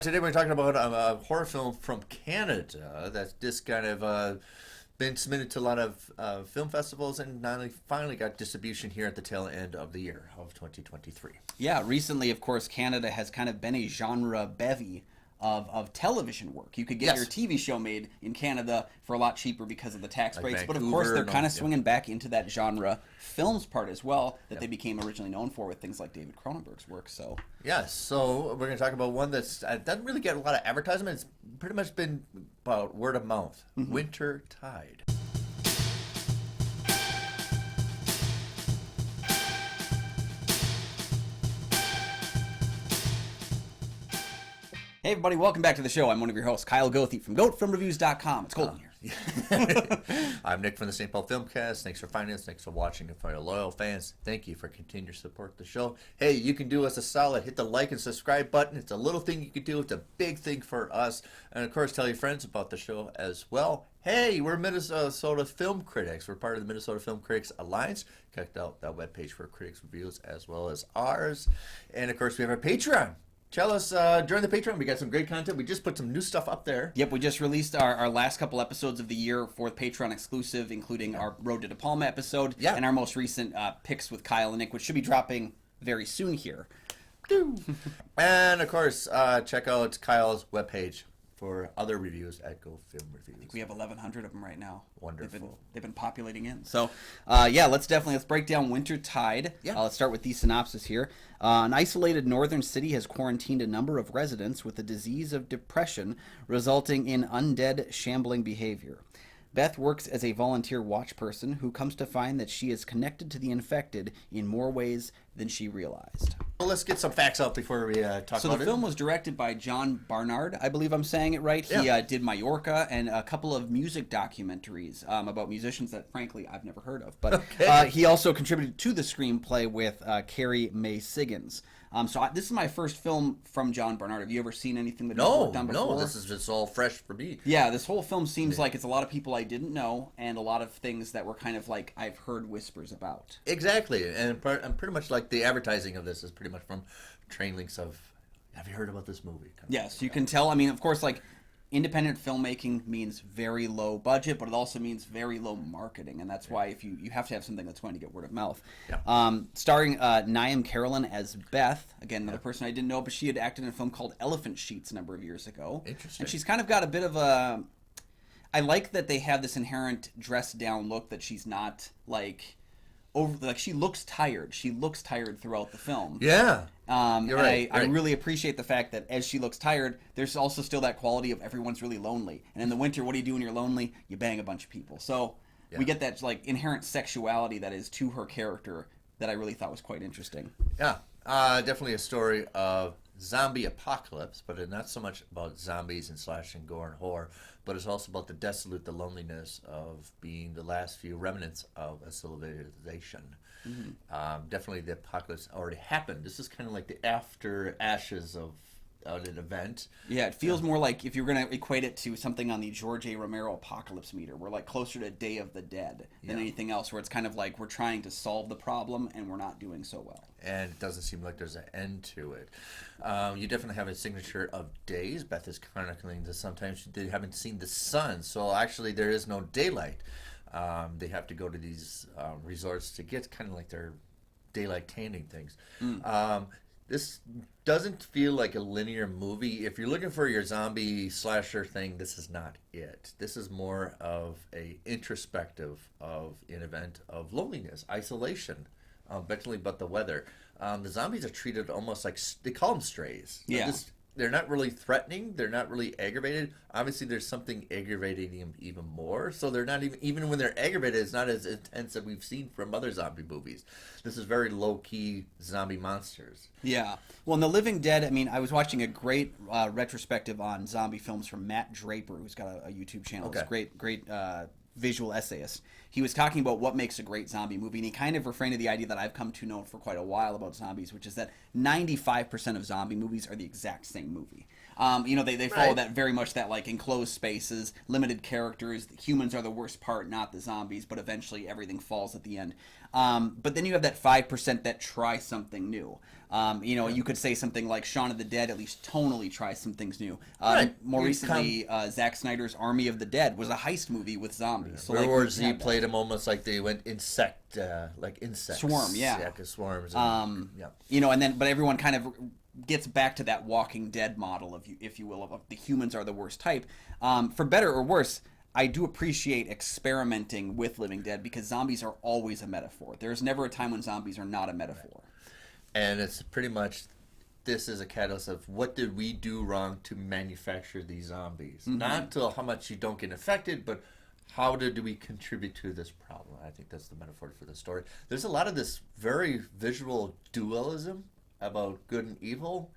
Today we're talking about a horror film from Canada that's just kind of been submitted to a lot of film festivals and finally got distribution here at the tail end of the year of 2023. Yeah, recently, of course, Canada has kind of been a genre bevy of television work. You could get your TV show made in Canada for a lot cheaper because of the tax Like breaks. But of Vancouver course, they're kind of yeah. swinging back into that genre films part as well that they became originally known for with things like David Cronenberg's work. So Yes, so we're going to talk about one that's doesn't really get a lot of advertisement. It's pretty much been about word of mouth. Wintertide. hey, everybody, welcome back to the show. I'm one of your hosts, Kyle Goethe from GoatFilmReviews.com. It's cold in here. I'm Nick from the St. Paul Filmcast. Thanks for finding us. Thanks for watching. And for our loyal fans, thank you for continuing to support the show. Hey, you can do us a solid. Hit the like and subscribe button. It's a little thing you can do. It's a big thing for us. And, of course, tell your friends about the show as well. Hey, we're Minnesota Film Critics. We're part of the Minnesota Film Critics Alliance. Check out that webpage for critics reviews as well as ours. And, of course, we have our Patreon. Tell us, during the Patreon, we got some great content. We just put some new stuff up there. Yep, we just released our last couple episodes of the year for Patreon exclusive, including our Road to De Palma episode and our most recent picks with Kyle and Nick, which should be dropping very soon here. And, of course, check out Kyle's webpage for other reviews at Go Film Reviews. I think we have 1,100 of them right now. Wonderful. They've been populating in. So, let's break down Wintertide. Yeah. Let's start with the synopsis here. An isolated northern city has quarantined a number of residents with the disease of depression, resulting in undead, shambling behavior. Beth works as a volunteer watch person who comes to find that she is connected to the infected in more ways than she realized. Well, let's get some facts out before we talk about it. So the film was directed by John Barnard, I believe I'm saying it right. He did Majorca and a couple of music documentaries about musicians that, frankly, I've never heard of. But he also contributed to the screenplay with Carrie Mae Siggins. This is my first film from John Barnard. Have you ever seen anything that he's worked on before? No, this is just all fresh for me. Yeah, this whole film seems like it's a lot of people I didn't know and a lot of things that were kind of like I've heard whispers about. Exactly, and I'm pretty much like the advertising of this is pretty much from train links of, have you heard about this movie? Yes, you can tell. I mean, of course, like, independent filmmaking means very low budget, but it also means very low marketing, and that's why if you have to have something that's going to get word of mouth. Yeah. Starring Naeem Carolyn as Beth, again, another person I didn't know, but she had acted in a film called Elephant Sheets a number of years ago. Interesting. And she's kind of got a bit of a... I like that they have this inherent dressed down look that she's not, like... she looks tired. She looks tired throughout the film. Yeah. You're right. I really appreciate the fact that as she looks tired, there's also still that quality of everyone's really lonely. And in the winter, what do you do when you're lonely? You bang a bunch of people. So we get that like inherent sexuality that is to her character that I really thought was quite interesting. Yeah. Definitely a story of zombie apocalypse, but it's not so much about zombies and slash and gore and horror, but it's also about the loneliness of being the last few remnants of a civilization. Mm-hmm. Definitely the apocalypse already happened. This is kind of like the after ashes of an event. Yeah, it feels more like if you're going to equate it to something on the George A. Romero apocalypse meter, we're like closer to Day of the Dead than anything else, where it's kind of like we're trying to solve the problem and we're not doing so well. And it doesn't seem like there's an end to it. You definitely have a signature of days. Beth is chronicling that sometimes they haven't seen the sun, so actually there is no daylight. They have to go to these resorts to get kind of like their daylight tanning things. This doesn't feel like a linear movie. If you're looking for your zombie slasher thing, this is not it. This is more of a introspective of an event of loneliness, isolation, eventually, but the weather. The zombies are treated almost like, they call them strays. They're not really threatening. They're not really aggravated. Obviously, there's something aggravating them even more. So they're not even when they're aggravated, it's not as intense as we've seen from other zombie movies. This is very low-key zombie monsters. Yeah. Well, in The Living Dead, I mean, I was watching a great retrospective on zombie films from Matt Draper, who's got a YouTube channel. Okay. He's a great visual essayist. He was talking about what makes a great zombie movie, and he kind of refrained to the idea that I've come to know for quite a while about zombies, which is that 95% of zombie movies are the exact same movie. They follow that very much, that like enclosed spaces, limited characters. Humans are the worst part, not the zombies, but eventually everything falls at the end. But then you have that 5% that try something new. You could say something like Shaun of the Dead at least tonally tries some things new. More recently, Zack Snyder's Army of the Dead was a heist movie with zombies. So World War Z played them almost like they went insects. Swarm, yeah. Swarms. But everyone kind of gets back to that Walking Dead model, if you will, of the humans are the worst type. For better or worse, I do appreciate experimenting with Living Dead because zombies are always a metaphor. There's never a time when zombies are not a metaphor. And it's pretty much, this is a catalyst of what did we do wrong to manufacture these zombies? Mm-hmm. Not to how much you don't get infected, but how did we contribute to this problem? I think that's the metaphor for the story. There's a lot of this very visual dualism about good and evil.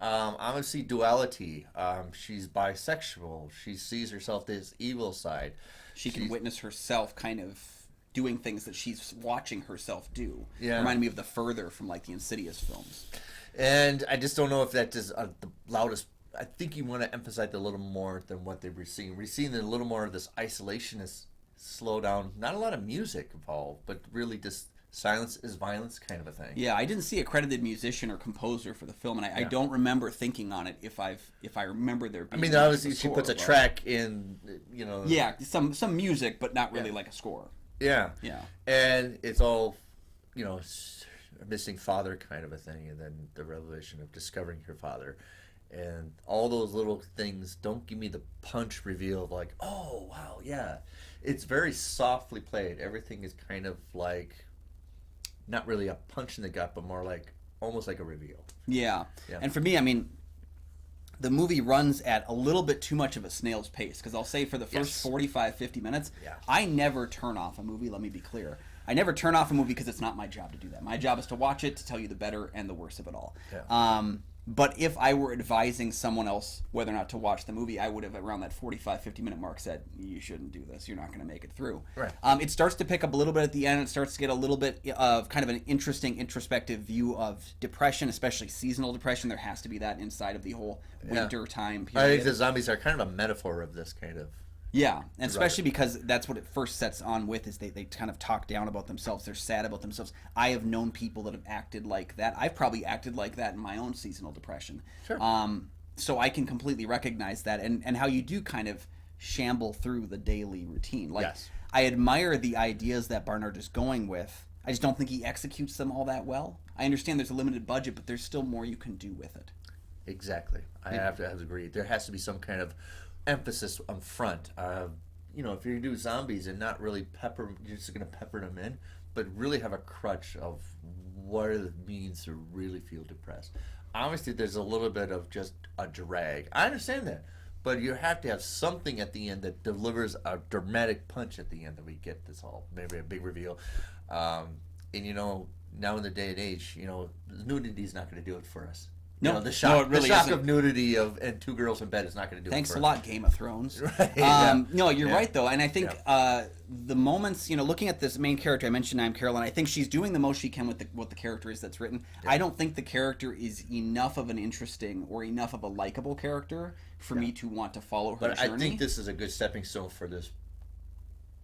Obviously duality. She's bisexual. She sees herself this evil side. She's can witness herself kind of doing things that she's watching herself do. Yeah. Reminded me of The Further from like the Insidious films. And I just don't know if that is the loudest. I think you want to emphasize a little more than what they were seeing. We're seeing a little more of this isolationist slow down. Not a lot of music involved, but really just silence is violence kind of a thing. Yeah, I didn't see a credited musician or composer for the film, and I don't remember thinking on it if I remember there being. I mean, obviously she puts a track in, Yeah, some music, but not really like a score. Yeah. Yeah. And it's all, a missing father kind of a thing, and then the revelation of discovering her father. And all those little things don't give me the punch reveal of like, oh, wow, yeah. It's very softly played. Everything is kind of like, not really a punch in the gut, but more like, almost like a reveal. Yeah. And for me, I mean, the movie runs at a little bit too much of a snail's pace, because I'll say for the first 45, 50 minutes, I never turn off a movie, let me be clear. I never turn off a movie because it's not my job to do that. My job is to watch it, to tell you the better and the worst of it all. Yeah. But if I were advising someone else whether or not to watch the movie, I would have around that 45, 50-minute mark said, you shouldn't do this. You're not going to make it through. Right. It starts to pick up a little bit at the end. It starts to get a little bit of kind of an interesting, introspective view of depression, especially seasonal depression. There has to be that inside of the whole winter time period. I think the zombies are kind of a metaphor of this kind of. Yeah, and especially because that's what it first sets on with, is they kind of talk down about themselves. They're sad about themselves. I have known people that have acted like that. I've probably acted like that in my own seasonal depression. Sure. So I can completely recognize that, and how you do kind of shamble through the daily routine. Like, I admire the ideas that Barnard is going with. I just don't think he executes them all that well. I understand there's a limited budget, but there's still more you can do with it. Exactly. I have to agree. There has to be some kind of emphasis on front. If you're gonna do zombies and not really you're just gonna pepper them in, but really have a crutch of what it means to really feel depressed. Obviously, there's a little bit of just a drag. I understand that, but you have to have something at the end that delivers a dramatic punch at the end that we get this all maybe a big reveal. Now in the day and age, nudity is not going to do it for us. No, the shock really of nudity and two girls in bed is not going to do Thanks it for a lot, Game of Thrones. Right, No, you're right, though. And I think the moments, looking at this main character, I mentioned I'm Caroline, I think she's doing the most she can with what the character is that's written. Yeah. I don't think the character is enough of an interesting or enough of a likable character for me to want to follow her journey. I think this is a good stepping stone for this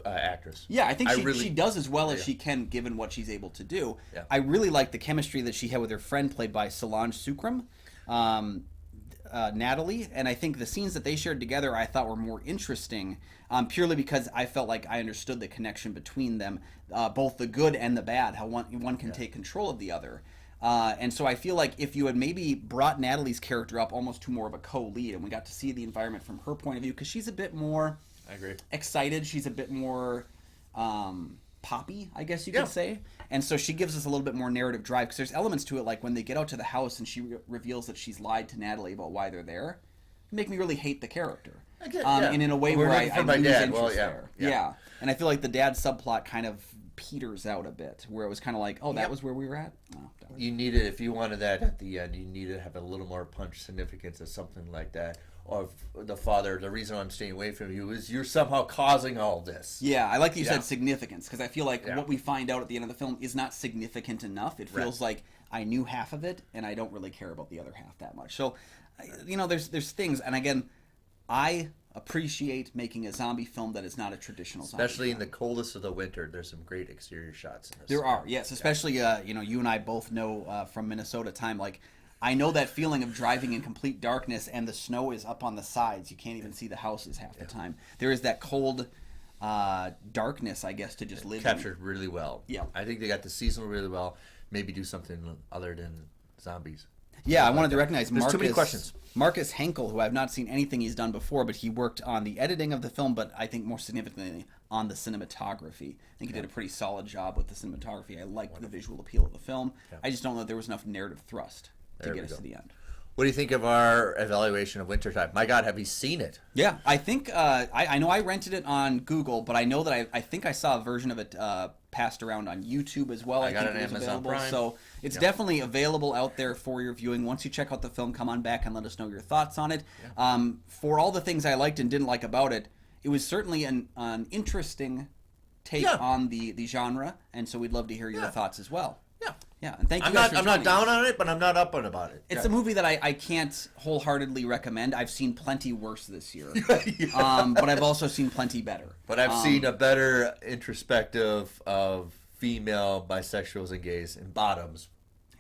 actress. Yeah, I think she does as well as she can, given what she's able to do. Yeah. I really like the chemistry that she had with her friend, played by Solange Sukram, Natalie, and I think the scenes that they shared together I thought were more interesting, purely because I felt like I understood the connection between them, both the good and the bad, how one can take control of the other. And so I feel like if you had maybe brought Natalie's character up almost to more of a co-lead, and we got to see the environment from her point of view, because she's a bit more... I agree. Excited. She's a bit more poppy, I guess you could say. And so she gives us a little bit more narrative drive, because there's elements to it, like when they get out to the house and she reveals that she's lied to Natalie about why they're there, make me really hate the character. And in a way where I lose interest there. Yeah. And I feel like the dad subplot kind of peters out a bit, where it was kind of like, that was where we were at? Oh, you needed, if you wanted that at the end, you needed to have a little more punch significance or something like that. Or the father, the reason I'm staying away from you is you're somehow causing all this. Yeah, I like that you said significance, because I feel like what we find out at the end of the film is not significant enough. It feels like I knew half of it, and I don't really care about the other half that much. So there's things, and again, I appreciate making a zombie film that is not a traditional zombie Especially in film. the coldest of the winter, there's some great exterior shots in this. There are, yes, especially you and I both know from Minnesota time, like I know that feeling of driving in complete darkness and the snow is up on the sides. You can't even see the houses half the time. There is that cold darkness, I guess, to just live Captured really well. Yeah. I think they got the seasonal really well. Maybe do something other than zombies. Yeah, I wanted to recognize There's too many questions. Marcus Henkel, who I've not seen anything he's done before, but he worked on the editing of the film, but I think more significantly on the cinematography. I think he did a pretty solid job with the cinematography. I liked the visual appeal of the film. Yeah. I just don't know if there was enough narrative thrust to There get we us go. to the end. What do you think of our evaluation of Wintertide? My God, have you seen it? Yeah, I think I know I rented it on Google, but I know that I think I saw a version of it passed around on YouTube as well. I got think it on was Amazon available. Prime. So it's definitely available out there for your viewing. Once you check out the film, come on back and let us know your thoughts on it. For all the things I liked and didn't like about it, it was certainly an interesting take on the genre, and so we'd love to hear your thoughts as well. Yeah, and thank you guys for I'm not joining down us. on it, but I'm not up on about it. It's a movie that I can't wholeheartedly recommend. I've seen plenty worse this year, but I've also seen plenty better. But I've seen a better introspective of female bisexuals and gays and bottoms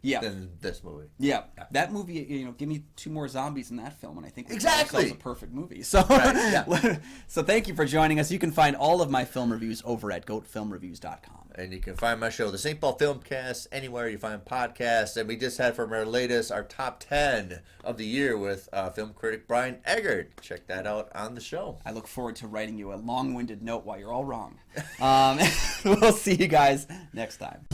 than this movie. Yeah, that movie, give me 2 more zombies in that film, and I think Exactly. it's a perfect movie. So, so thank you for joining us. You can find all of my film reviews over at goatfilmreviews.com. And you can find my show, the St. Paul Filmcast, anywhere you find podcasts. And we just had from our latest, our top 10 of the year with film critic Brian Eggert. Check that out on the show. I look forward to writing you a long-winded note while you're all wrong. We'll see you guys next time.